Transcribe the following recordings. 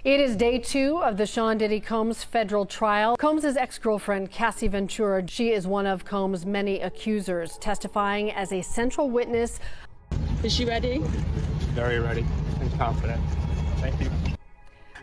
It is day 2 of the Sean Diddy Combs federal trial. Combs' ex-girlfriend, Cassie Ventura, she is one of Combs' many accusers, testifying as a central witness. Is she ready? Very ready and confident. Thank you.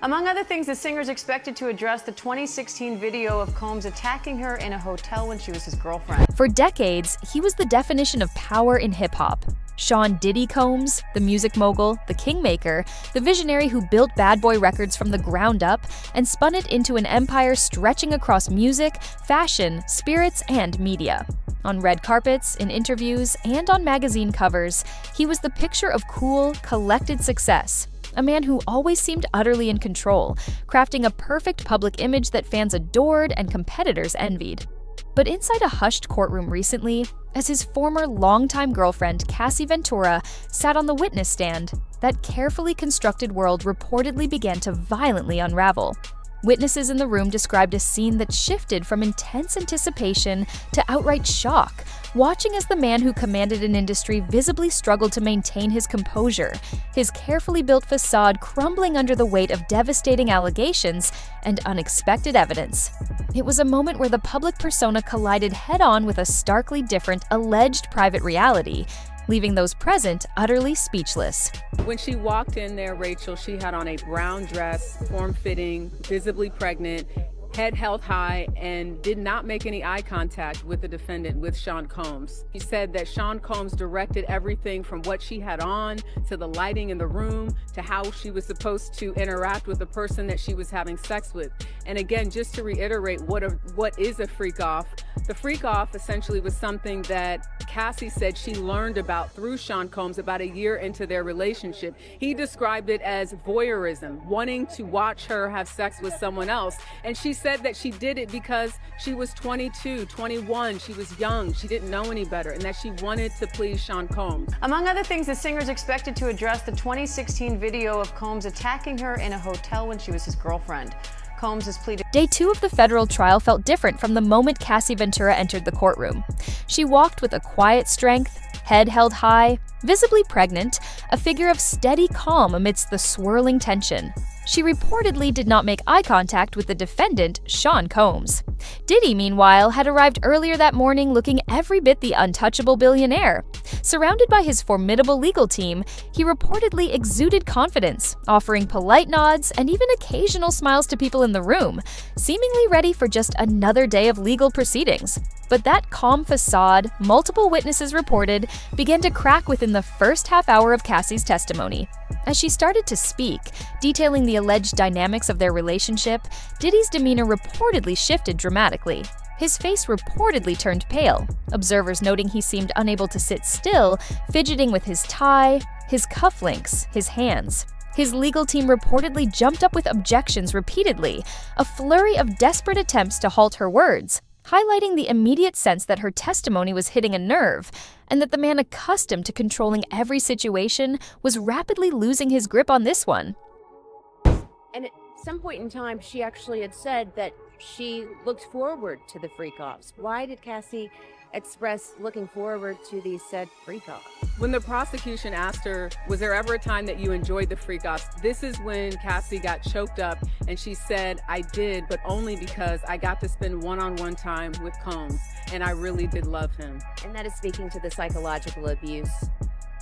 Among other things, the singer is expected to address the 2016 video of Combs attacking her in a hotel when she was his girlfriend. For decades, he was the definition of power in hip-hop. Sean Diddy Combs, the music mogul, the kingmaker, the visionary who built Bad Boy Records from the ground up and spun it into an empire stretching across music, fashion, spirits, and media. On red carpets, in interviews, and on magazine covers, he was the picture of cool, collected success. A man who always seemed utterly in control, crafting a perfect public image that fans adored and competitors envied. But inside a hushed courtroom recently, as his former longtime girlfriend Cassie Ventura sat on the witness stand, that carefully constructed world reportedly began to violently unravel. Witnesses in the room described a scene that shifted from intense anticipation to outright shock, watching as the man who commanded an industry visibly struggled to maintain his composure, his carefully built facade crumbling under the weight of devastating allegations and unexpected evidence. It was a moment where the public persona collided head-on with a starkly different alleged private reality, leaving those present utterly speechless. When she walked in there, Rachel, she had on a brown dress, form-fitting, visibly pregnant, head held high, and did not make any eye contact with the defendant, with Sean Combs. She said that Sean Combs directed everything from what she had on, to the lighting in the room, to how she was supposed to interact with the person that she was having sex with. And again, just to reiterate what is a freak-off, the freak-off essentially was something that Cassie said she learned about through Sean Combs about a year into their relationship. He described it as voyeurism, wanting to watch her have sex with someone else. And she said that she did it because she was 22, 21, she was young, she didn't know any better, and that she wanted to please Sean Combs. Among other things, the singer is expected to address the 2016 video of Combs attacking her in a hotel when she was his girlfriend. Combs has pleaded. Day 2 of the federal trial felt different from the moment Cassie Ventura entered the courtroom. She walked with a quiet strength, head held high, visibly pregnant, a figure of steady calm amidst the swirling tension. She reportedly did not make eye contact with the defendant, Sean Combs. Diddy, meanwhile, had arrived earlier that morning looking every bit the untouchable billionaire. Surrounded by his formidable legal team, he reportedly exuded confidence, offering polite nods and even occasional smiles to people in the room, seemingly ready for just another day of legal proceedings. But that calm facade, multiple witnesses reported, began to crack within the first half hour of Cassie's testimony. As she started to speak, detailing the alleged dynamics of their relationship, Diddy's demeanor reportedly shifted dramatically. His face reportedly turned pale, observers noting he seemed unable to sit still, fidgeting with his tie, his cufflinks, his hands. His legal team reportedly jumped up with objections repeatedly, a flurry of desperate attempts to halt her words, highlighting the immediate sense that her testimony was hitting a nerve, and that the man accustomed to controlling every situation was rapidly losing his grip on this one. And at some point in time, she actually had said that she looked forward to the freak-offs. Why did Cassie express looking forward to these said freak-offs? When the prosecution asked her, was there ever a time that you enjoyed the freak-offs? This is when Cassie got choked up and she said, I did, but only because I got to spend one-on-one time with Combs, and I really did love him. And that is speaking to the psychological abuse,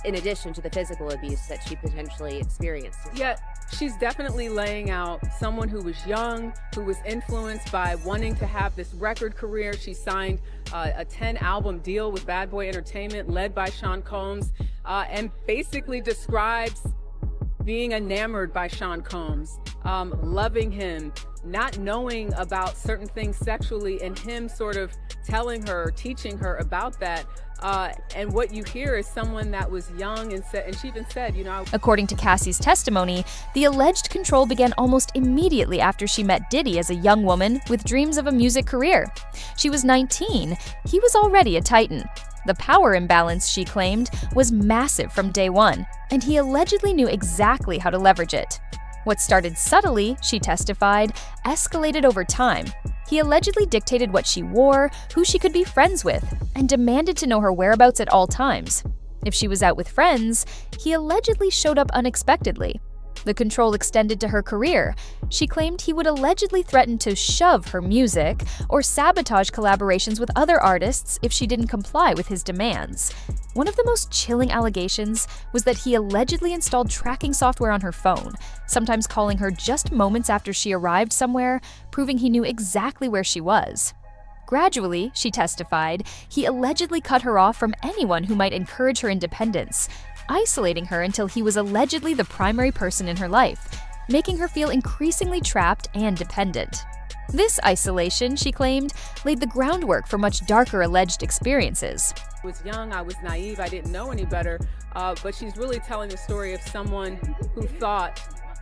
in addition to the physical abuse that she potentially experienced. Yeah, she's definitely laying out someone who was young, who was influenced by wanting to have this record career. She signed a 10-album deal with Bad Boy Entertainment, led by Sean Combs, and basically describes being enamored by Sean Combs, loving him, not knowing about certain things sexually, and him sort of telling her, teaching her about that. And what you hear is someone that was young and she even said, you know. According to Cassie's testimony, the alleged control began almost immediately after she met Diddy as a young woman with dreams of a music career. She was 19. He was already a titan. The power imbalance, she claimed, was massive from day one, and he allegedly knew exactly how to leverage it. What started subtly, she testified, escalated over time. He allegedly dictated what she wore, who she could be friends with, and demanded to know her whereabouts at all times. If she was out with friends, he allegedly showed up unexpectedly. The control extended to her career. She claimed he would allegedly threaten to shove her music or sabotage collaborations with other artists if she didn't comply with his demands. One of the most chilling allegations was that he allegedly installed tracking software on her phone, sometimes calling her just moments after she arrived somewhere, proving he knew exactly where she was. Gradually, she testified, he allegedly cut her off from anyone who might encourage her independence, isolating her until he was allegedly the primary person in her life, making her feel increasingly trapped and dependent. This isolation, she claimed, laid the groundwork for much darker alleged experiences. I was young, I was naive, I didn't know any better, but she's really telling the story of someone who thought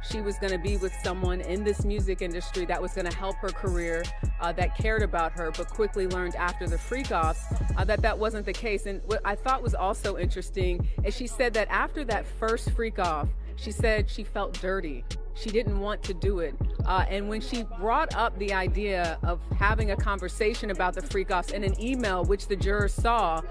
she was going to be with someone in this music industry that was going to help her career, that cared about her, but quickly learned after the freak-offs that wasn't the case. And what I thought was also interesting is she said that after that first freak-off, she said she felt dirty. She didn't want to do it. And when she brought up the idea of having a conversation about the freak-offs in an email, which the jurors saw,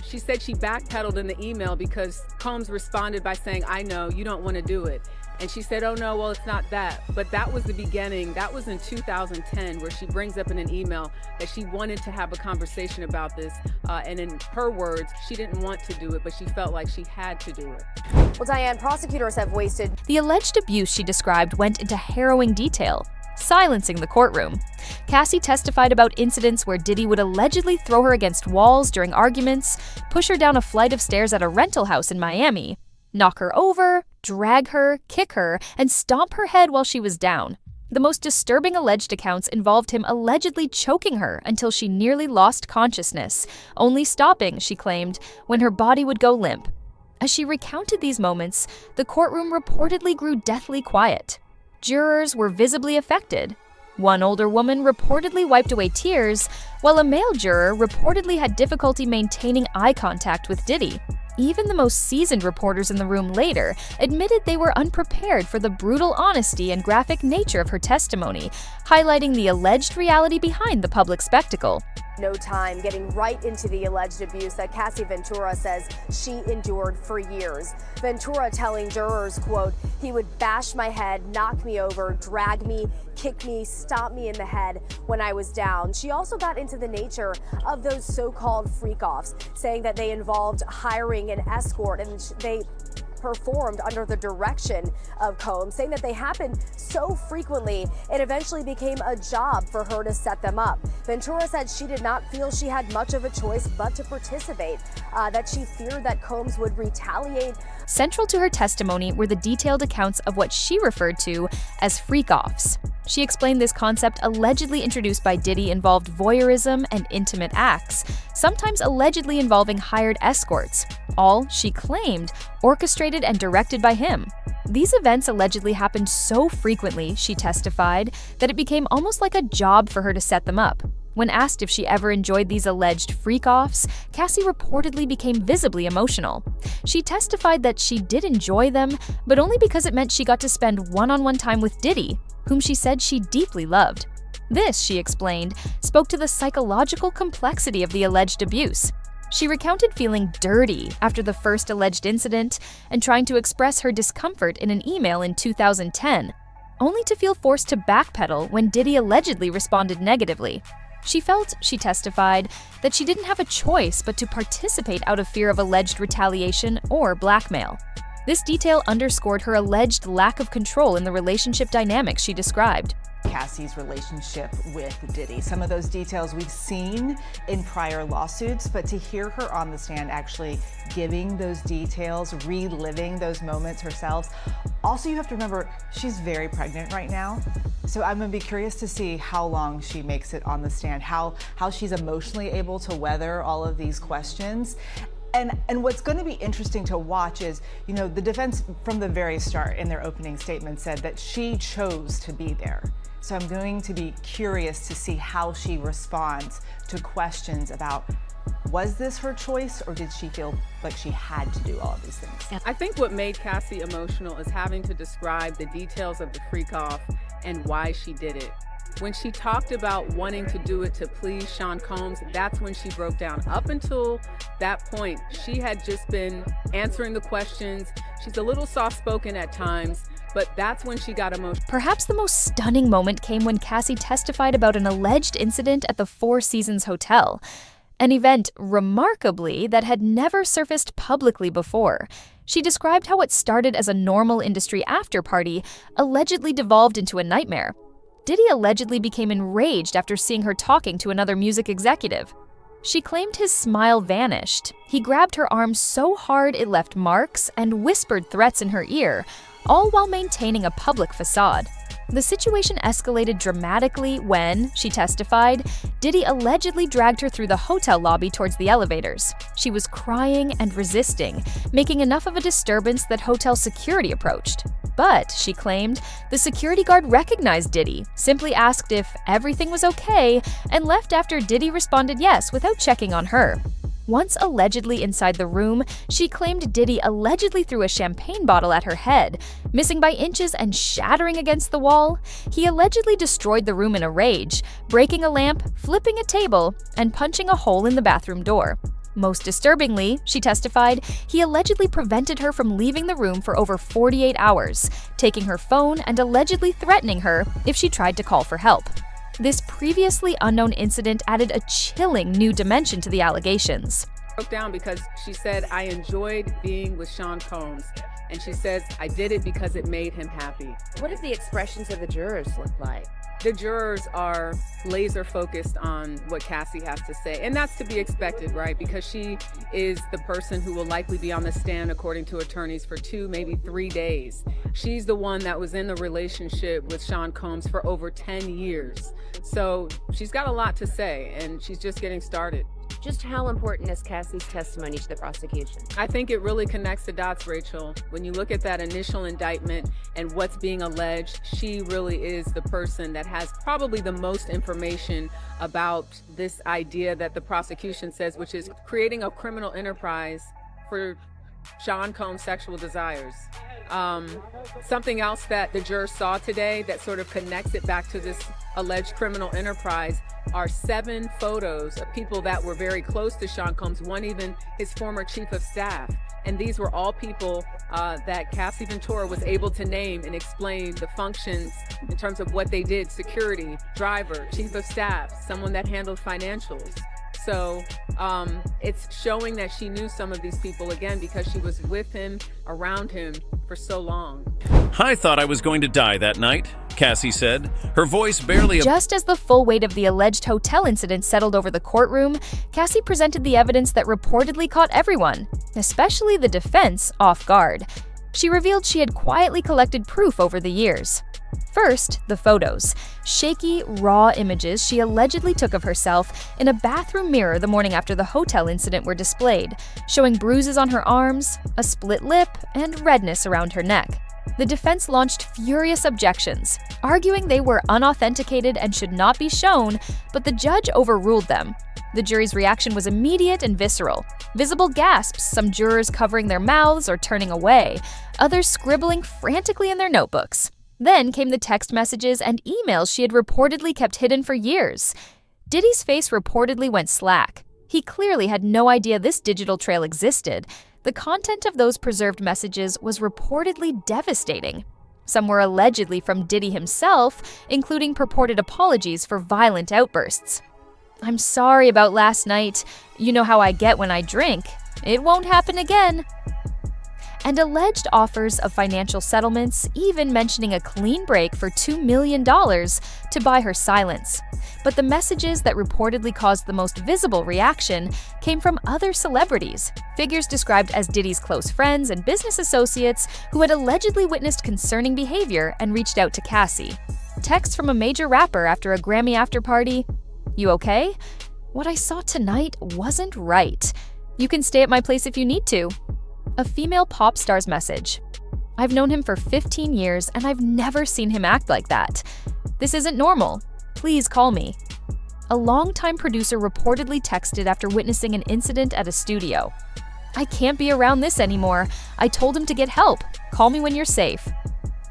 she said she backpedaled in the email because Combs responded by saying, "I know, you don't want to do it." And she said, "Oh no, well, it's not that." But that was the beginning. That was in 2010, where she brings up in an email that she wanted to have a conversation about this. And in her words, she didn't want to do it, but she felt like she had to do it. Well, Diane, prosecutors have wasted. The alleged abuse she described went into harrowing detail, silencing the courtroom. Cassie testified about incidents where Diddy would allegedly throw her against walls during arguments, push her down a flight of stairs at a rental house in Miami, knock her over, drag her, kick her, and stomp her head while she was down. The most disturbing alleged accounts involved him allegedly choking her until she nearly lost consciousness, only stopping, she claimed, when her body would go limp. As she recounted these moments, the courtroom reportedly grew deathly quiet. Jurors were visibly affected. One older woman reportedly wiped away tears, while a male juror reportedly had difficulty maintaining eye contact with Diddy. Even the most seasoned reporters in the room later admitted they were unprepared for the brutal honesty and graphic nature of her testimony, highlighting the alleged reality behind the public spectacle. No time getting right into the alleged abuse that Cassie Ventura says she endured for years. Ventura telling jurors, quote, "He would bash my head, knock me over, drag me, kick me, stomp me in the head when I was down." She also got into the nature of those so-called freak-offs, saying that they involved hiring an escort and they performed under the direction of Combs, saying that they happened so frequently it eventually became a job for her to set them up. Ventura said she did not feel she had much of a choice but to participate, that she feared that Combs would retaliate. Central to her testimony were the detailed accounts of what she referred to as freak-offs. She explained this concept allegedly introduced by Diddy involved voyeurism and intimate acts, sometimes allegedly involving hired escorts, all, she claimed, orchestrated and directed by him. These events allegedly happened so frequently, she testified, that it became almost like a job for her to set them up. When asked if she ever enjoyed these alleged freak-offs, Cassie reportedly became visibly emotional. She testified that she did enjoy them, but only because it meant she got to spend one-on-one time with Diddy, whom she said she deeply loved. This, she explained, spoke to the psychological complexity of the alleged abuse. She recounted feeling dirty after the first alleged incident and trying to express her discomfort in an email in 2010, only to feel forced to backpedal when Diddy allegedly responded negatively. She felt, she testified, that she didn't have a choice but to participate out of fear of alleged retaliation or blackmail. This detail underscored her alleged lack of control in the relationship dynamics she described. Cassie's relationship with Diddy. Some of those details we've seen in prior lawsuits, but to hear her on the stand actually giving those details, reliving those moments herself. Also, you have to remember, she's very pregnant right now. So I'm gonna be curious to see how long she makes it on the stand, how she's emotionally able to weather all of these questions. And what's going to be interesting to watch is, you know, the defense from the very start in their opening statement said that she chose to be there. So I'm going to be curious to see how she responds to questions about, was this her choice or did she feel like she had to do all of these things? I think what made Cassie emotional is having to describe the details of the freak-off and why she did it. When she talked about wanting to do it to please Sean Combs, that's when she broke down. Up until that point, she had just been answering the questions. She's a little soft-spoken at times, but that's when she got emotional. Perhaps the most stunning moment came when Cassie testified about an alleged incident at the Four Seasons Hotel. An event, remarkably, that had never surfaced publicly before. She described how what started as a normal industry after-party allegedly devolved into a nightmare. Diddy allegedly became enraged after seeing her talking to another music executive. She claimed his smile vanished. He grabbed her arm so hard it left marks and whispered threats in her ear, all while maintaining a public facade. The situation escalated dramatically when, she testified, Diddy allegedly dragged her through the hotel lobby towards the elevators. She was crying and resisting, making enough of a disturbance that hotel security approached. But, she claimed, the security guard recognized Diddy, simply asked if everything was okay, and left after Diddy responded yes without checking on her. Once allegedly inside the room, she claimed Diddy allegedly threw a champagne bottle at her head, missing by inches and shattering against the wall. He allegedly destroyed the room in a rage, breaking a lamp, flipping a table, and punching a hole in the bathroom door. Most disturbingly, she testified, he allegedly prevented her from leaving the room for over 48 hours, taking her phone and allegedly threatening her if she tried to call for help. This previously unknown incident added a chilling new dimension to the allegations. Broke down because she said, I enjoyed being with Sean Combs. And she says, I did it because it made him happy. What did the expressions of the jurors look like? The jurors are laser focused on what Cassie has to say. And that's to be expected, right? Because she is the person who will likely be on the stand, according to attorneys, for 2, maybe 3 days. She's the one that was in the relationship with Sean Combs for over 10 years. So she's got a lot to say, and she's just getting started. Just how important is Cassie's testimony to the prosecution? I think it really connects the dots, Rachel. When you look at that initial indictment and what's being alleged, she really is the person that has probably the most information about this idea that the prosecution says, which is creating a criminal enterprise for Sean Combs' sexual desires. Something else that the jurors saw today that sort of connects it back to this alleged criminal enterprise are 7 photos of people that were very close to Sean Combs, one even his former chief of staff. And these were all people that Cassie Ventura was able to name and explain the functions in terms of what they did: security, driver, chief of staff, someone that handled financials. So it's showing that she knew some of these people, again, because she was with him, around him for so long. I thought I was going to die that night, Cassie said, her voice barely... Just as the full weight of the alleged hotel incident settled over the courtroom, Cassie presented the evidence that reportedly caught everyone, especially the defense, off guard. She revealed she had quietly collected proof over the years. First, the photos. Shaky, raw images she allegedly took of herself in a bathroom mirror the morning after the hotel incident were displayed, showing bruises on her arms, a split lip, and redness around her neck. The defense launched furious objections, arguing they were unauthenticated and should not be shown, but the judge overruled them. The jury's reaction was immediate and visceral. Visible gasps, some jurors covering their mouths or turning away, others scribbling frantically in their notebooks. Then came the text messages and emails she had reportedly kept hidden for years. Diddy's face reportedly went slack. He clearly had no idea this digital trail existed. The content of those preserved messages was reportedly devastating. Some were allegedly from Diddy himself, including purported apologies for violent outbursts. "I'm sorry about last night. You know how I get when I drink. It won't happen again." And alleged offers of financial settlements, even mentioning a clean break for $2 million to buy her silence. But the messages that reportedly caused the most visible reaction came from other celebrities, figures described as Diddy's close friends and business associates who had allegedly witnessed concerning behavior and reached out to Cassie. Text from a major rapper after a Grammy after-party: "You okay? What I saw tonight wasn't right. You can stay at my place if you need to." A female pop star's message: "I've known him for 15 years and I've never seen him act like that. This isn't normal. Please call me." A longtime producer reportedly texted after witnessing an incident at a studio: "I can't be around this anymore. I told him to get help. Call me when you're safe."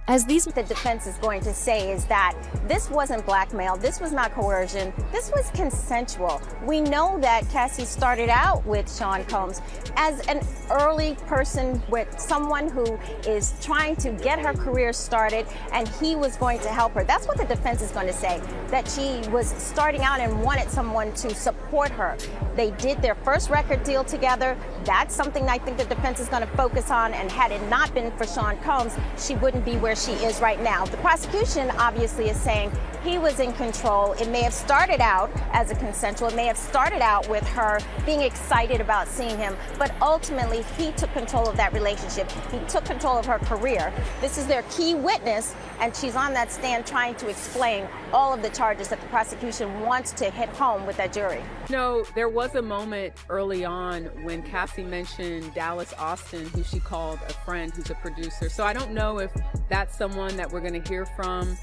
The defense is going to say is that this wasn't blackmail, this was not coercion, this was consensual. We know that Cassie started out with Sean Combs as an early person with someone who is trying to get her career started, and he was going to help her. That's what the defense is going to say, that she was starting out and wanted someone to support her. They did their first record deal together. That's something I think the defense is going to focus on, and had it not been for Sean Combs, she wouldn't be where she is right now. The prosecution obviously is saying he was in control. It may have started out as a consensual, it may have started out with her being excited about seeing him, but ultimately he took control of that relationship. He took control of her career. This is their key witness, and she's on that stand trying to explain all of the charges that the prosecution wants to hit home with that jury. No, there was a moment early on when Cassie mentioned Dallas Austin, who she called a friend who's a producer. So I don't know if that's someone that we're going to hear from.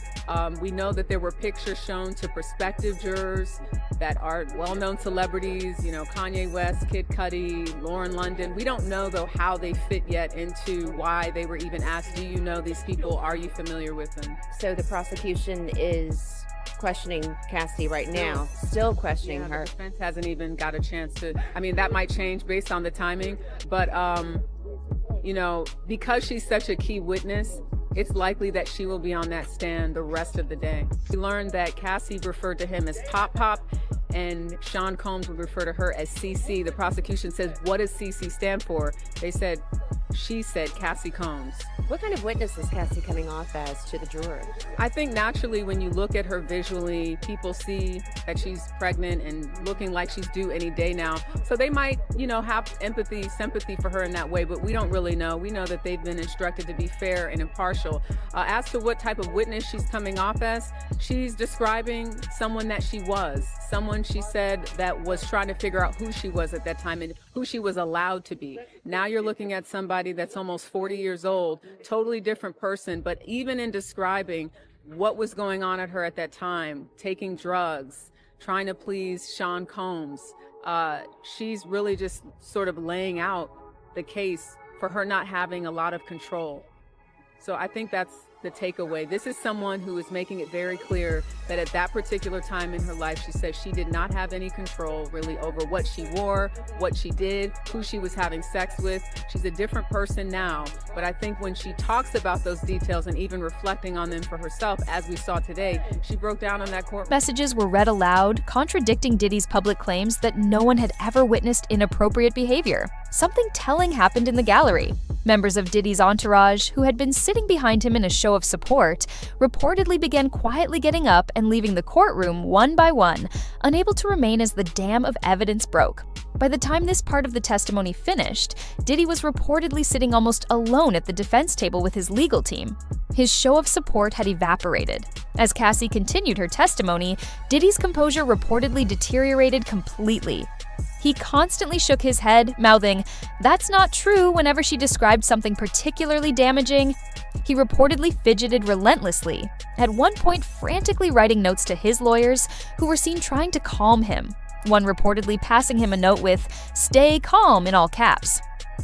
We know that there were pictures shown to prospective jurors that are well-known celebrities, you know, Kanye West, Kid Cudi, Lauren London. We don't know, though, how they fit yet into why they were even asked, do you know these people? Are you familiar with them? So the prosecution is questioning Cassie right now, still questioning her. The defense hasn't even got a chance to, I mean, that might change based on the timing, but, you know, because she's such a key witness, it's likely that she will be on that stand the rest of the day. We learned that Cassie referred to him as Pop Pop, and Sean Combs would refer to her as CC. The prosecution says, what does CC stand for? She said Cassie Combs. What kind of witness is Cassie coming off as to the juror? I think naturally when you look at her visually, people see that she's pregnant and looking like she's due any day now. So they might, you know, have empathy, sympathy for her in that way, but we don't really know. We know that they've been instructed to be fair and impartial. As to what type of witness she's coming off as, she's describing someone that she was, someone she said that was trying to figure out who she was at that time and who she was allowed to be. Now you're looking at somebody that's almost 40 years old, totally different person, but even in describing what was going on at her at that time, taking drugs, trying to please Sean Combs, she's really just sort of laying out the case for her not having a lot of control. So I think that's the takeaway. This is someone who is making it very clear that at that particular time in her life, she says she did not have any control really over what she wore, what she did, who she was having sex with. She's a different person now, but I think when she talks about those details and even reflecting on them for herself, as we saw today, she broke down on that court. Messages were read aloud, contradicting Diddy's public claims that no one had ever witnessed inappropriate behavior. Something telling happened in the gallery. Members of Diddy's entourage, who had been sitting behind him in a show of support, reportedly began quietly getting up and leaving the courtroom one by one, unable to remain as the dam of evidence broke. By the time this part of the testimony finished, Diddy was reportedly sitting almost alone at the defense table with his legal team. His show of support had evaporated. As Cassie continued her testimony, Diddy's composure reportedly deteriorated completely. He constantly shook his head, mouthing, "That's not true," whenever she described something particularly damaging. He reportedly fidgeted relentlessly, at one point frantically writing notes to his lawyers, who were seen trying to calm him, one reportedly passing him a note with "Stay calm" in all caps.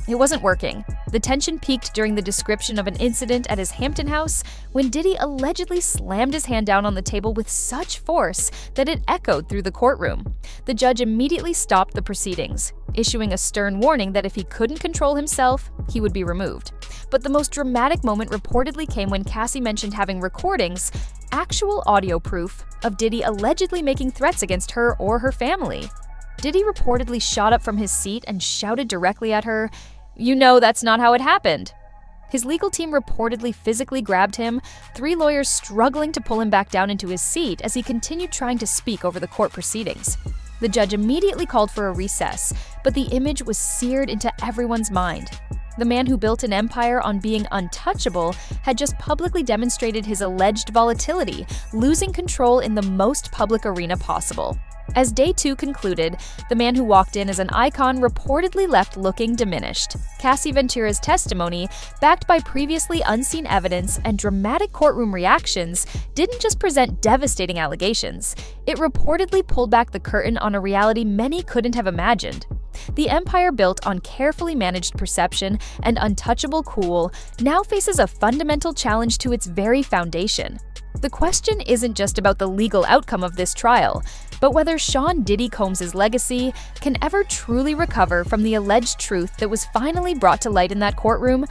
It wasn't working. The tension peaked during the description of an incident at his Hampton house when Diddy allegedly slammed his hand down on the table with such force that it echoed through the courtroom. The judge immediately stopped the proceedings, issuing a stern warning that if he couldn't control himself, he would be removed. But the most dramatic moment reportedly came when Cassie mentioned having recordings, actual audio proof, of Diddy allegedly making threats against her or her family. Diddy reportedly shot up from his seat and shouted directly at her, "You know that's not how it happened." His legal team reportedly physically grabbed him, 3 lawyers struggling to pull him back down into his seat as he continued trying to speak over the court proceedings. The judge immediately called for a recess, but the image was seared into everyone's mind. The man who built an empire on being untouchable had just publicly demonstrated his alleged volatility, losing control in the most public arena possible. As day 2 concluded, the man who walked in as an icon reportedly left looking diminished. Cassie Ventura's testimony, backed by previously unseen evidence and dramatic courtroom reactions, didn't just present devastating allegations. It reportedly pulled back the curtain on a reality many couldn't have imagined. The empire built on carefully managed perception and untouchable cool now faces a fundamental challenge to its very foundation. The question isn't just about the legal outcome of this trial, but whether Sean Diddy Combs' legacy can ever truly recover from the alleged truth that was finally brought to light in that courtroom